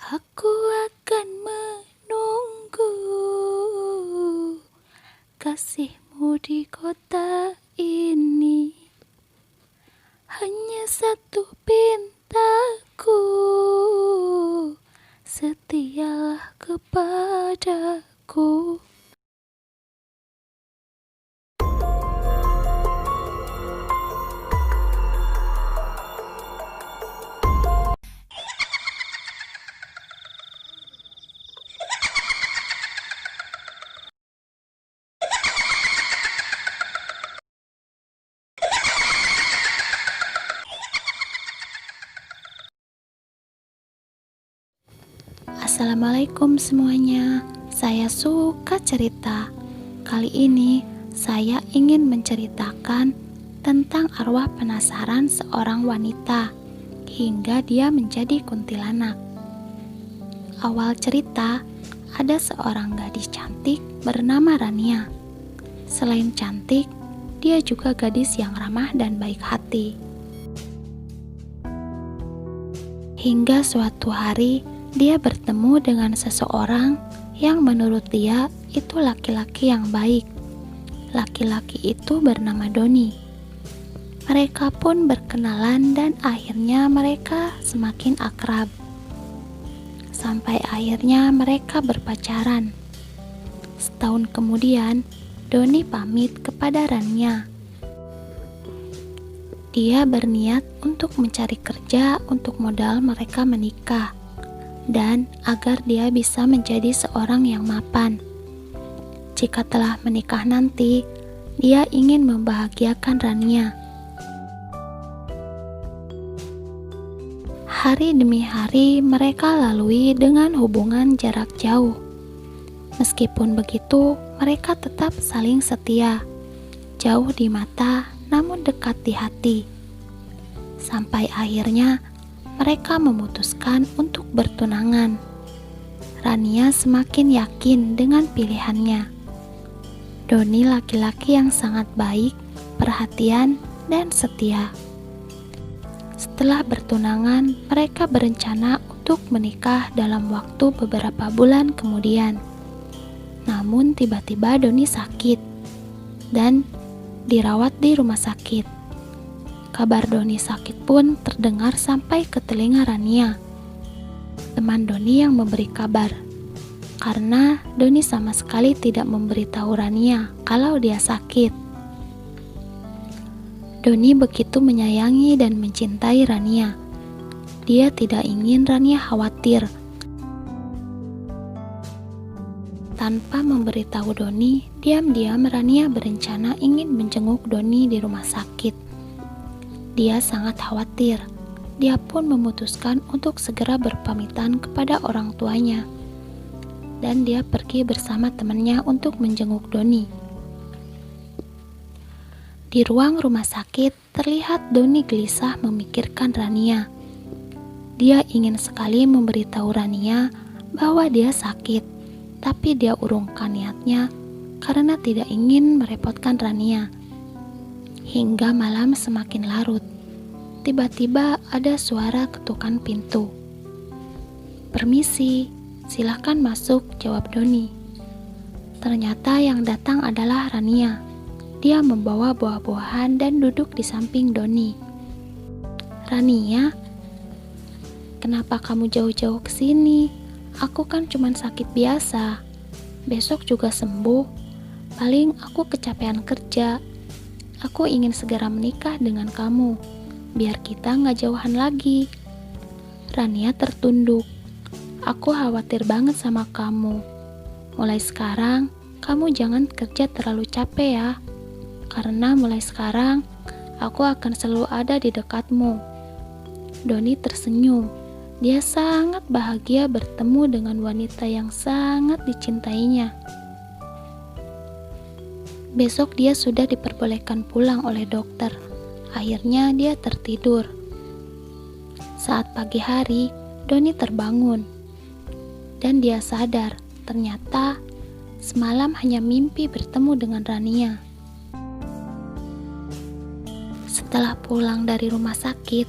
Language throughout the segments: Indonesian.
Aku akan menunggu kasihmu di kota ini. Hanya satu pintaku, setialah kepadaku. Assalamualaikum semuanya, saya suka cerita. Kali ini saya ingin menceritakan tentang arwah penasaran seorang wanita hingga dia menjadi kuntilanak. Awal cerita, ada seorang gadis cantik bernama Rania. Selain cantik, dia juga gadis yang ramah dan baik hati. Hingga suatu hari, dia bertemu dengan seseorang yang menurut dia itu laki-laki yang baik. Laki-laki itu bernama Doni. Mereka pun berkenalan dan akhirnya mereka semakin akrab. Sampai akhirnya mereka berpacaran. Setahun kemudian, Doni pamit kepada Rania. Dia berniat untuk mencari kerja untuk modal mereka menikah, dan agar dia bisa menjadi seorang yang mapan. Jika telah menikah nanti, dia ingin membahagiakan Rania. Hari demi hari mereka lalui dengan hubungan jarak jauh. Meskipun begitu, mereka tetap saling setia. Jauh di mata, namun dekat di hati. Sampai akhirnya mereka memutuskan untuk bertunangan. Rania semakin yakin dengan pilihannya. Doni laki-laki yang sangat baik, perhatian, dan setia. Setelah bertunangan, mereka berencana untuk menikah dalam waktu beberapa bulan kemudian. Namun tiba-tiba Doni sakit dan dirawat di rumah sakit. Kabar Doni sakit pun terdengar sampai ke telinga Rania. Teman Doni yang memberi kabar, karena Doni sama sekali tidak memberitahu Rania kalau dia sakit. Doni begitu menyayangi dan mencintai Rania. Dia tidak ingin Rania khawatir. Tanpa memberitahu Doni, diam-diam Rania berencana ingin menjenguk Doni di rumah sakit. Dia sangat khawatir. Dia pun memutuskan untuk segera berpamitan kepada orang tuanya. Dan dia pergi bersama temannya untuk menjenguk Doni. Di ruang rumah sakit, terlihat Doni gelisah memikirkan Rania. Dia ingin sekali memberitahu Rania bahwa dia sakit, tapi dia urungkan niatnya karena tidak ingin merepotkan Rania. Hingga malam semakin larut, tiba-tiba ada suara ketukan pintu. "Permisi, silahkan masuk," jawab Doni. Ternyata yang datang adalah Rania. Dia membawa buah-buahan dan duduk di samping Doni. "Rania, kenapa kamu jauh-jauh ke sini? Aku kan cuma sakit biasa. Besok juga sembuh. Paling aku kecapean kerja. Aku ingin segera menikah dengan kamu, biar kita nggak jauhan lagi." Rania tertunduk. "Aku khawatir banget sama kamu. Mulai sekarang, kamu jangan kerja terlalu capek ya. Karena mulai sekarang, aku akan selalu ada di dekatmu." Doni tersenyum. Dia sangat bahagia bertemu dengan wanita yang sangat dicintainya. Besok dia sudah diperbolehkan pulang oleh dokter. Akhirnya dia tertidur. Saat pagi hari, Doni terbangun. Dan dia sadar, ternyata semalam hanya mimpi bertemu dengan Rania. Setelah pulang dari rumah sakit,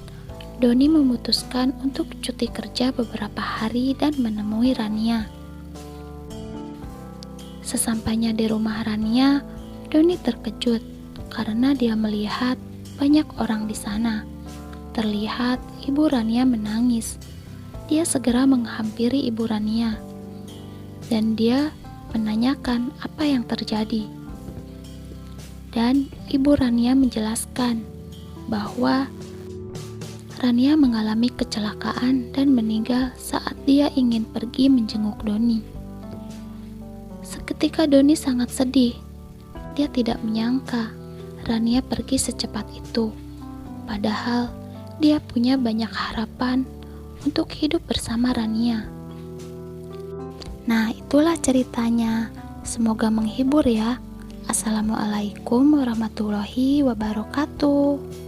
Doni memutuskan untuk cuti kerja beberapa hari dan menemui Rania. Sesampainya di rumah Rania, Doni terkejut karena dia melihat banyak orang di sana. Terlihat ibu Rania menangis. Dia segera menghampiri ibu Rania dan dia menanyakan apa yang terjadi. Dan ibu Rania menjelaskan bahwa Rania mengalami kecelakaan dan meninggal saat dia ingin pergi menjenguk Doni. Seketika Doni sangat sedih. Dia tidak menyangka Rania pergi secepat itu. Padahal dia punya banyak harapan untuk hidup bersama Rania. Nah, itulah ceritanya. Semoga menghibur ya. Assalamualaikum warahmatullahi wabarakatuh.